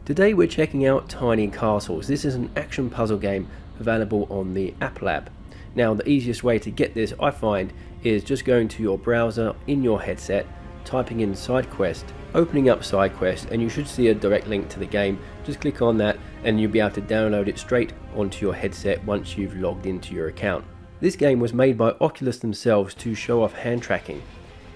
Today we're checking out Tiny Castles. This is an action puzzle game available on the App Lab. Now the easiest way to get this, I find, is just going to your browser in your headset, typing in SideQuest, opening up SideQuest, and you should see a direct link to the game. Just click on that and you'll be able to download it straight onto your headset once you've logged into your account. This game was made by Oculus themselves to show off hand tracking.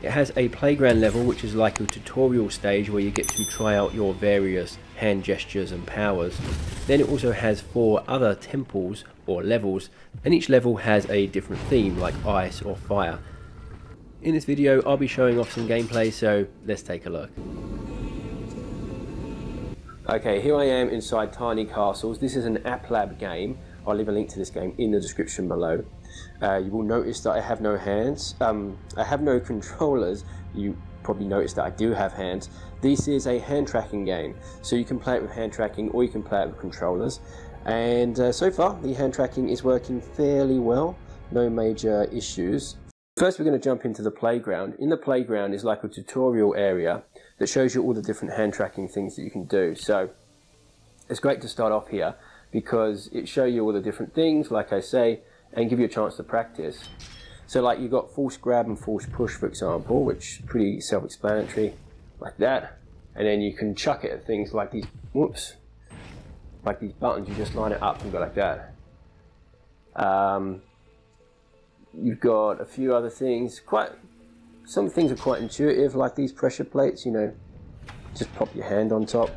It has a playground level, which is like a tutorial stage where you get to try out your various hand gestures and powers. Then it also has 4 other temples or levels, and each level has a different theme like ice or fire. In this video I'll be showing off some gameplay, so let's take a look. Okay, here I am inside Tiny Castles. This is an App Lab game. I'll leave a link to this game in the description below. You will notice that I have no hands. I have no controllers. You probably noticed that I do have hands. This is a hand tracking game, so you can play it with hand tracking or you can play it with controllers. And so far the hand tracking is working fairly well, no major issues. First we're going to jump into the playground. In the playground is like a tutorial area that shows you all the different hand tracking things that you can do. So it's great to start off here because it shows you all the different things, like I say, and give you a chance to practice. So like you've got force grab and force push, for example, which is pretty self-explanatory, like that. And then you can chuck it at things like these, whoops, like these buttons. You just line it up and go like that. You've got a few other things. Some things are quite intuitive, like these pressure plates. You know, just pop your hand on top.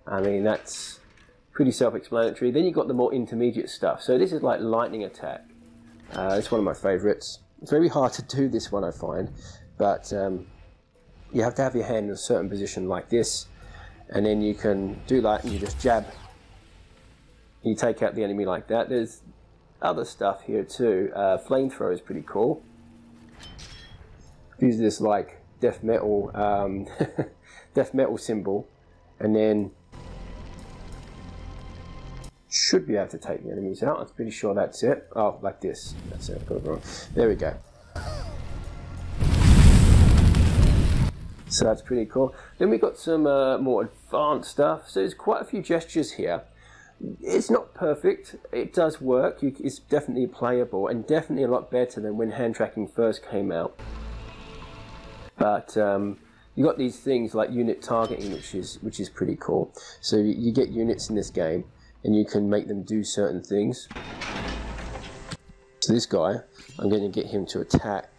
I mean, that's pretty self-explanatory. Then you've got the more intermediate stuff. So this is like lightning attack. It's one of my favorites. It's very hard to do this one, I find, but you have to have your hand in a certain position like this, and then you can do that and you just jab. You take out the enemy like that. There's other stuff here too. Flamethrower is pretty cool. Use this like death metal symbol, and then should be able to take the enemies out. I'm pretty sure that's it. Oh, like this. That's it. Got it wrong. There we go. So that's pretty cool. Then we got some more advanced stuff. So there's quite a few gestures here. It's not perfect. It does work. It's definitely playable and definitely a lot better than when hand tracking first came out. But you got these things like unit targeting, which is pretty cool. So you get units in this game, and you can make them do certain things. So this guy, I'm going to get him to attack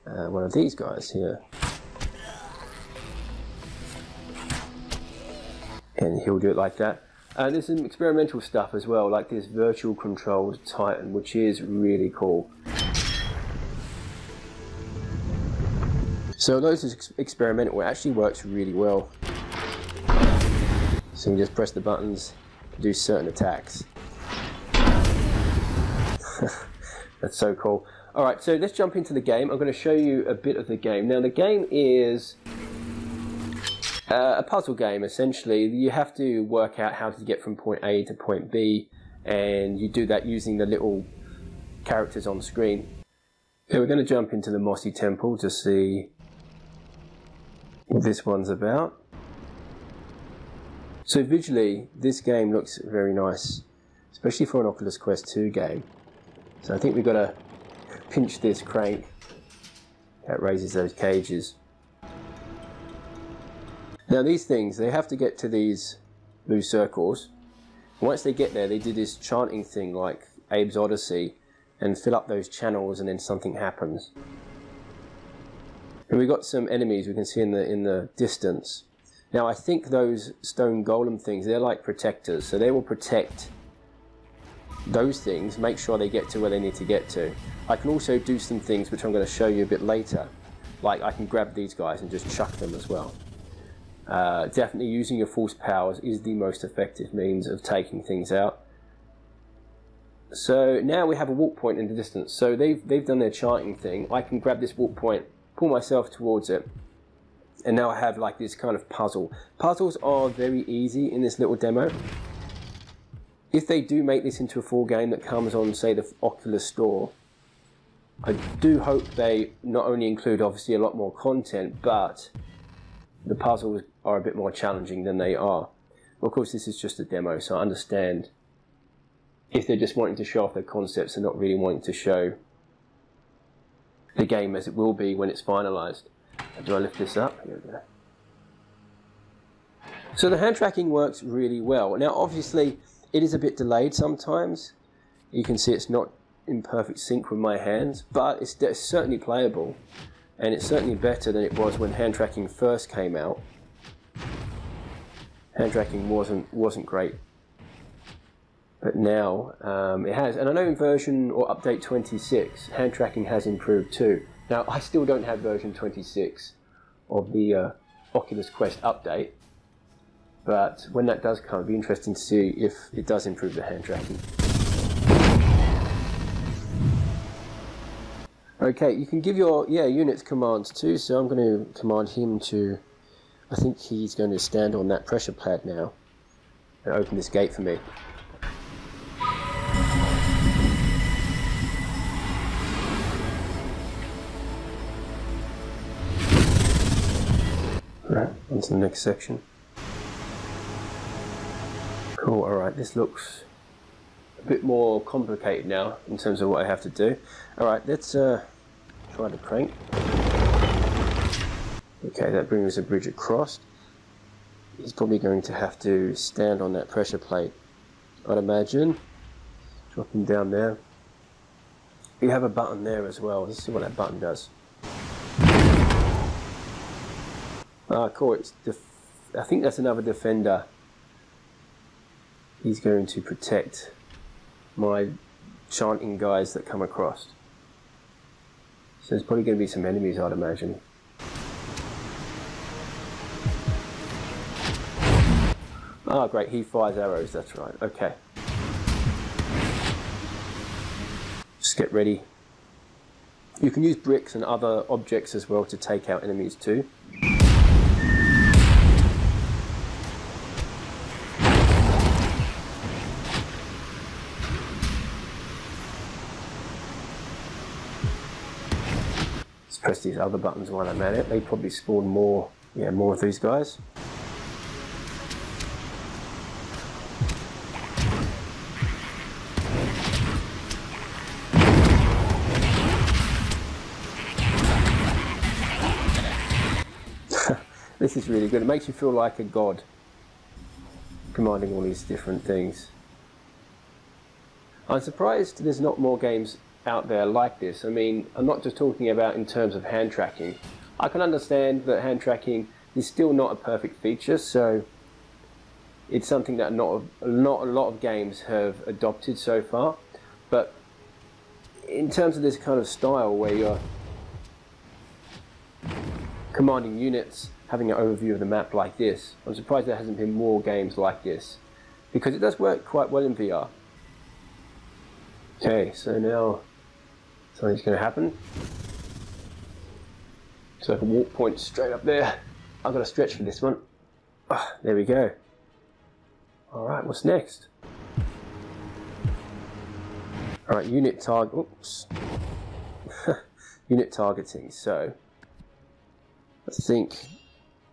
one of these guys here. And he'll do it like that. There's some experimental stuff as well, like this virtual controls Titan, which is really cool. So those is experimental. It actually works really well. So you just press the buttons, do certain attacks. That's so cool. Alright, so let's jump into the game. I'm going to show you a bit of the game. Now the game is a puzzle game essentially. You have to work out how to get from point A to point B, and you do that using the little characters on the screen. So we're going to jump into the Mossy Temple to see what this one's about. So visually, this game looks very nice, especially for an Oculus Quest 2 game. So I think we've got to pinch this crank that raises those cages. Now these things, they have to get to these blue circles. Once they get there, they do this chanting thing like Abe's Odyssey and fill up those channels, and then something happens. And we've got some enemies we can see in the distance. Now I think those stone golem things, they're like protectors, so they will protect those things, make sure they get to where they need to get to. I can also do some things which I'm going to show you a bit later, like I can grab these guys and just chuck them as well. Definitely using your force powers is the most effective means of taking things out. So now we have a walk point in the distance, so they've done their charting thing. I can grab this walk point, pull myself towards it, and now I have like this kind of puzzle. Puzzles are very easy in this little demo. If they do make this into a full game that comes on, say, the Oculus store, I do hope they not only include obviously a lot more content, but the puzzles are a bit more challenging than they are. Of course, this is just a demo, so I understand if they're just wanting to show off their concepts and not really wanting to show the game as it will be when it's finalized. Do I lift this up? Here we go. So the hand tracking works really well. Now obviously it is a bit delayed sometimes. You can see it's not in perfect sync with my hands, but it's certainly playable, and it's certainly better than it was when hand tracking first came out. Hand tracking wasn't great, but now it has. And I know in version or update 26, hand tracking has improved too. Now I still don't have version 26 of the Oculus Quest update, but when that does come, it'll be interesting to see if it does improve the hand tracking. Okay, you can give your units commands too, so I'm going to command him to, I think he's going to stand on that pressure pad now and open this gate for me. Right, on to the next section. Cool, alright, this looks a bit more complicated now in terms of what I have to do. Alright, let's try the crank. Okay, that brings the bridge across. He's probably going to have to stand on that pressure plate, I'd imagine. Drop him down there. You have a button there as well. Let's see what that button does. Ah, cool. I think that's another defender. He's going to protect my chanting guys that come across. So there's probably going to be some enemies, I'd imagine. Ah, great, he fires arrows, that's right, okay. Just get ready. You can use bricks and other objects as well to take out enemies too. Press these other buttons while I'm at it. They probably spawn more of these guys. This is really good. It makes you feel like a god, commanding all these different things. I'm surprised there's not more games out there like this. I mean, I'm not just talking about in terms of hand tracking. I can understand that hand tracking is still not a perfect feature, so it's something that not a lot of games have adopted so far. But in terms of this kind of style where you're commanding units, having an overview of the map like this, I'm surprised there hasn't been more games like this, because it does work quite well in VR. Okay, so now something's going to happen. So I can walk point straight up there. I've got to stretch for this one. Ah, there we go. Alright, what's next? Alright, unit target. Oops. Unit targeting. So I think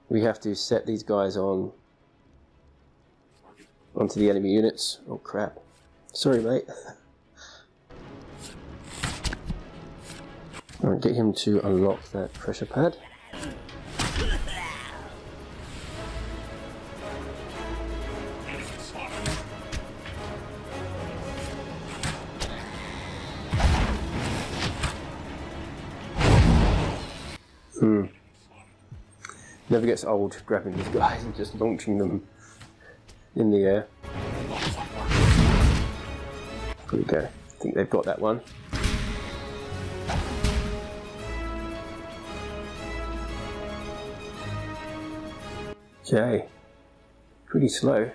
we have to set these guys onto the enemy units. Oh crap. Sorry, mate. Alright, get him to unlock that pressure pad. Never gets old grabbing these guys and just launching them in the air. There we go. I think they've got that one. Okay, pretty slow.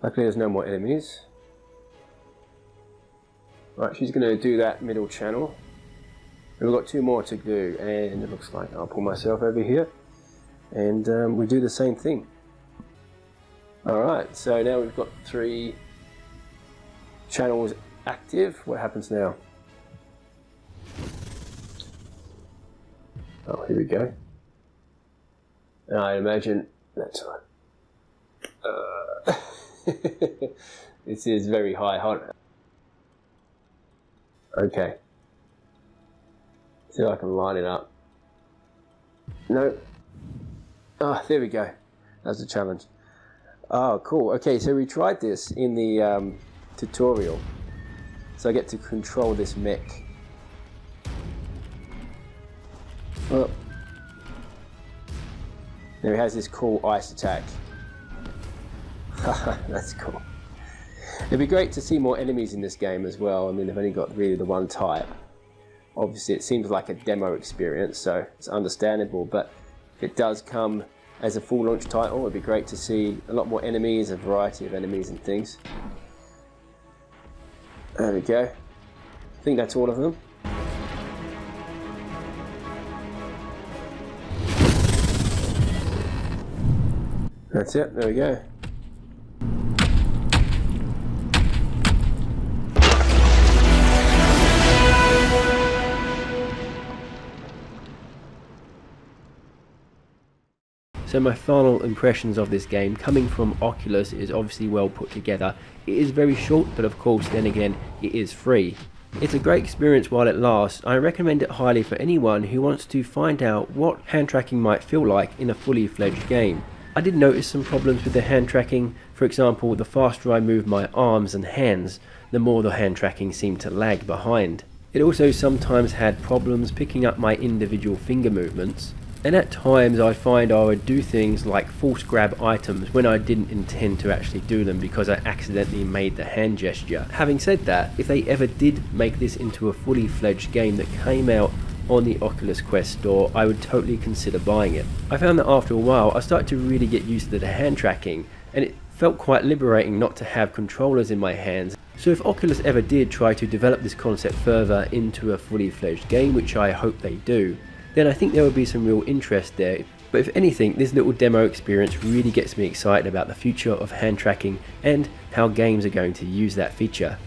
Luckily there's no more enemies. Right, she's going to do that middle channel. And we've got 2 more to do, and it looks like I'll pull myself over here, and we do the same thing. Alright, so now we've got 3 channels active. What happens now? Oh, here we go. And I imagine that's right. This is very high. Okay. See if I can line it up. No. Ah, there we go. That's a challenge. Oh, cool. Okay, so we tried this in the tutorial. So I get to control this mech. Oh. Now he has this cool ice attack. That's cool. It'd be great to see more enemies in this game as well. I mean, they've only got really the one type. Obviously, it seems like a demo experience, so it's understandable. But if it does come as a full launch title, it'd be great to see a lot more enemies, a variety of enemies and things. There we go. I think that's all of them. That's it, there we go. So my final impressions of this game, coming from Oculus, is obviously well put together. It is very short, but of course then again it is free. It's a great experience while it lasts. I recommend it highly for anyone who wants to find out what hand tracking might feel like in a fully fledged game. I did notice some problems with the hand tracking. For example, the faster I moved my arms and hands, the more the hand tracking seemed to lag behind. It also sometimes had problems picking up my individual finger movements. And at times I find I would do things like force grab items when I didn't intend to actually do them because I accidentally made the hand gesture. Having said that, if they ever did make this into a fully fledged game that came out on the Oculus Quest store, I would totally consider buying it. I found that after a while I started to really get used to the hand tracking, and it felt quite liberating not to have controllers in my hands. So if Oculus ever did try to develop this concept further into a fully fledged game, which I hope they do, then I think there would be some real interest there. But if anything, this little demo experience really gets me excited about the future of hand tracking and how games are going to use that feature.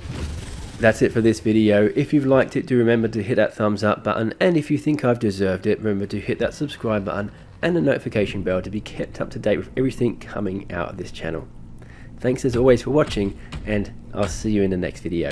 That's it for this video. If you've liked it, do remember to hit that thumbs up button, and if you think I've deserved it, remember to hit that subscribe button and the notification bell to be kept up to date with everything coming out of this channel. Thanks as always for watching, and I'll see you in the next video.